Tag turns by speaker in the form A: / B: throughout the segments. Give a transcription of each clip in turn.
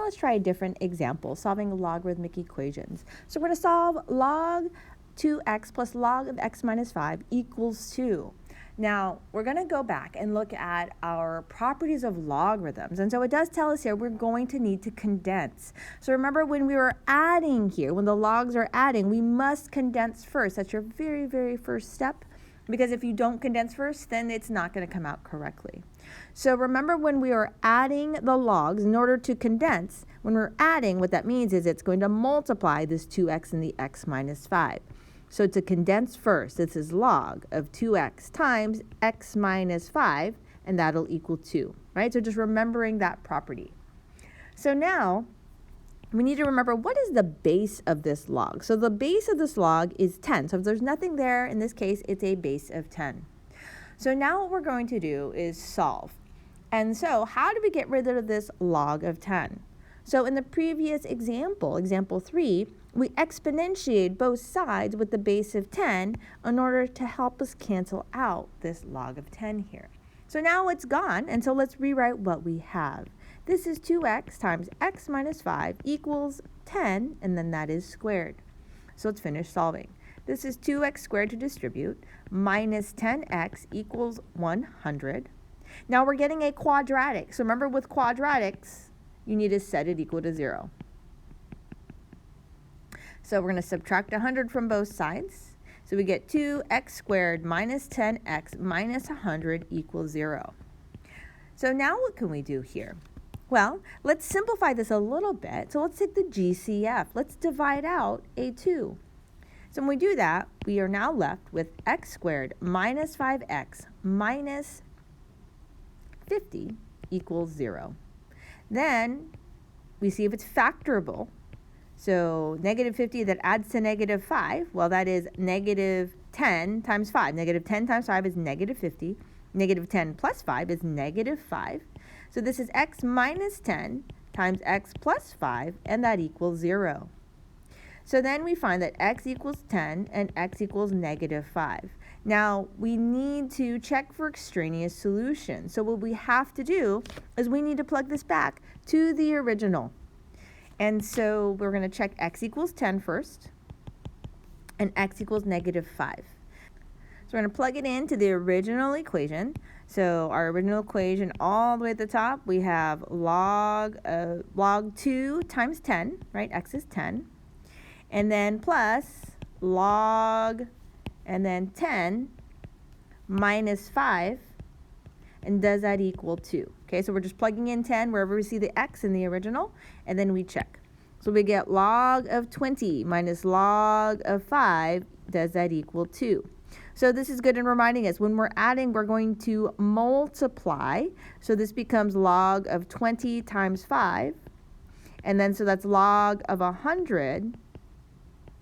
A: now let's try a different example, solving logarithmic equations. So we're going to solve log 2x plus log of x minus 5 equals 2. Now, we're going to go back and look at our properties of logarithms. And so it does tell us here we're going to need to condense. So remember when we were adding here, when the logs are adding, we must condense first. That's your very, very first step. Because if you don't condense first, then it's not going to come out correctly. So remember when we are adding the logs, in order to condense, when we're adding, what that means is it's going to multiply this 2x and the x minus 5. So to condense first, this is log of 2x times x minus 5, and that'll equal 2, right? So just remembering that property. So now, we need to remember what is the base of this log. So the base of this log is 10. So if there's nothing there, in this case, it's a base of 10. So now what we're going to do is solve. And so how do we get rid of this log of 10? So in the previous example, example 3, we exponentiate both sides with the base of 10 in order to help us cancel out this log of 10 here. So now it's gone, and so let's rewrite what we have. This is 2x times x minus 5 equals 10, and then that is squared. So let's finish solving. This is 2x squared to distribute, minus 10x equals 100. Now we're getting a quadratic. So remember with quadratics, you need to set it equal to 0. So we're going to subtract 100 from both sides. So we get 2x squared minus 10x minus 100 equals 0. So now what can we do here? Well, let's simplify this a little bit. So let's take the GCF. Let's divide out a 2. So when we do that, we are now left with x squared minus 5x minus 50 equals 0. Then we see if it's factorable. So negative 50 that adds to negative 5, well, that is negative 10 times 5. Negative 10 times 5 is negative 50. Negative 10 plus 5 is negative 5. So this is x minus 10 times x plus 5, and that equals 0. So then we find that x equals 10 and x equals negative 5. Now, we need to check for extraneous solutions. So what we have to do is we need to plug this back to the original. And so we're going to check x equals 10 first, and x equals negative 5. So we're going to plug it into the original equation. So our original equation all the way at the top, we have log 2 times 10, right? X is 10. And then plus log, and then 10 minus 5, and does that equal 2? Okay, so we're just plugging in 10 wherever we see the x in the original, and then we check. So we get log of 20 minus log of 5, does that equal 2? So this is good in reminding us when we're adding, we're going to multiply. So this becomes log of 20 times 5, and then so that's log of 100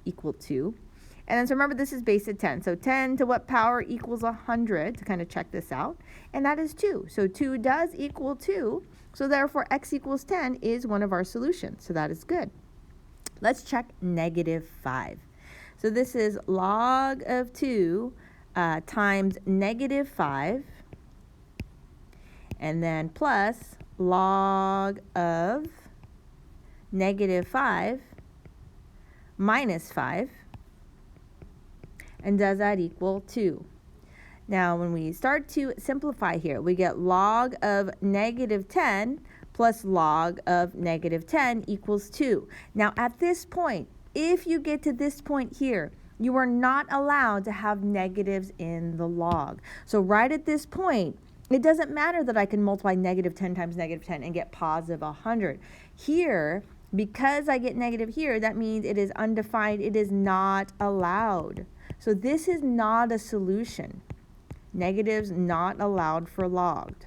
A: equal 2. And then so remember this is base of 10. So 10 to what power equals 100 to kind of check this out. And that is 2. So 2 does equal 2. So therefore x equals 10 is one of our solutions. So that is good. Let's check negative 5. So this is log of 2 times negative 5. And then plus log of negative 5 minus 5, and does that equal 2? Now when we start to simplify here, we get log of negative 10 plus log of negative 10 equals 2. Now at this point, if you get to this point here, you are not allowed to have negatives in the log. So right at this point, it doesn't matter that I can multiply negative 10 times negative 10 and get positive 100. Here, because I get negative here, that means it is undefined. It is not allowed. So this is not a solution. Negatives not allowed for logged.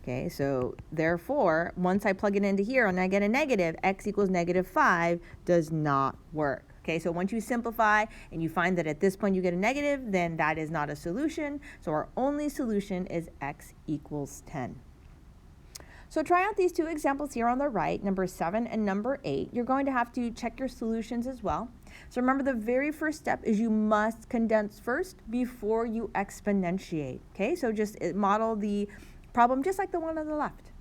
A: Okay, so therefore, once I plug it into here and I get a negative, x equals negative 5 does not work. Okay, so once you simplify and you find that at this point you get a negative, then that is not a solution. So our only solution is x equals 10. So try out these two examples here on the right, number 7 and number 8. You're going to have to check your solutions as well. So remember, the very first step is you must condense first before you exponentiate. Okay, so just model the Problem just like the one on the left.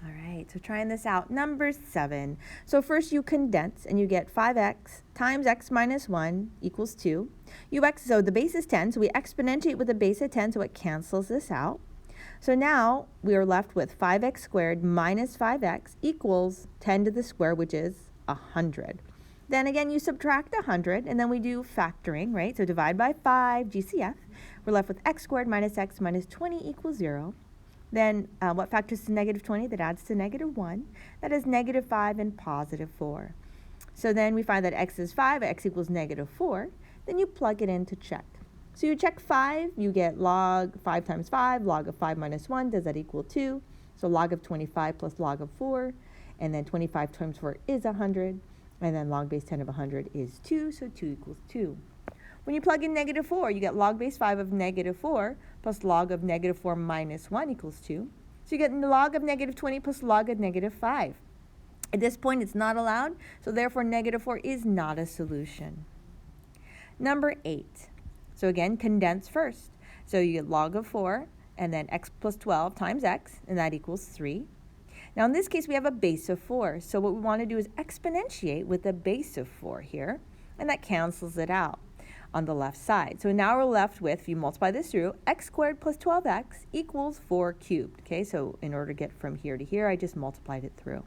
A: All right, so trying this out. Number 7. So first you condense and you get 5x times x minus 1 equals 2. So the base is 10, so we exponentiate with the base of 10, so it cancels this out. So now we are left with 5x squared minus 5x equals 10 to the square, which is 100. Then again, you subtract 100, and then we do factoring, right? So divide by 5, GCF. We're left with x squared minus x minus 20 equals 0. Then what factors to negative 20? That adds to negative 1. That is negative 5 and positive 4. So then we find that x is 5, x equals negative 4. Then you plug it in to check. So you check 5, you get log 5 times 5, log of 5 minus 1, does that equal 2? So log of 25 plus log of 4, and then 25 times 4 is 100, and then log base 10 of 100 is 2, so 2 equals 2. When you plug in negative 4, you get log base 5 of negative 4 plus log of negative 4 minus 1 equals 2. So you get log of negative 20 plus log of negative 5. At this point, it's not allowed, so therefore negative 4 is not a solution. Number 8. So again, condense first. So you get log of 4, and then x plus 12 times x, and that equals 3. Now in this case, we have a base of 4. So what we want to do is exponentiate with the base of 4 here, and that cancels it out on the left side. So now we're left with, if you multiply this through, x squared plus 12x equals 4 cubed. Okay, so in order to get from here to here, I just multiplied it through.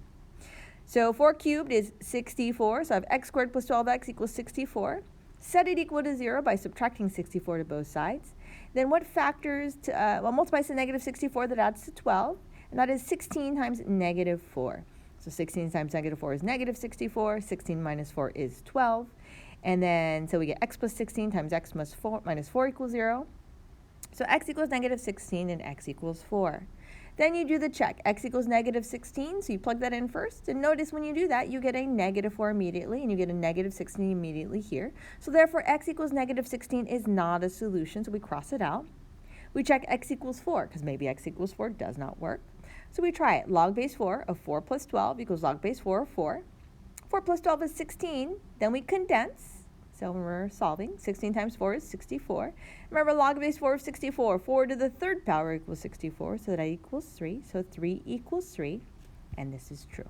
A: So 4 cubed is 64, so I have x squared plus 12x equals 64. Set it equal to 0 by subtracting 64 to both sides. Then what factors to, multiplies to negative 64, that adds to 12, and that is 16 times negative 4. So 16 times negative 4 is negative 64, 16 minus 4 is 12. And then, so we get x plus 16 times x minus 4 equals 0. So x equals negative 16 and x equals 4. Then you do the check. X equals negative 16, so you plug that in first. And notice when you do that, you get a negative 4 immediately, and you get a negative 16 immediately here. So therefore, x equals negative 16 is not a solution, so we cross it out. We check x equals 4, because maybe x equals 4 does not work. So we try it. Log base 4 of 4 plus 12 equals log base 4 of 4. 4 plus 12 is 16. Then we condense. So when we're solving, 16 times 4 is 64. Remember, log base 4 of 64. 4 to the third power equals 64, so that equals 3. So 3 equals 3, and this is true.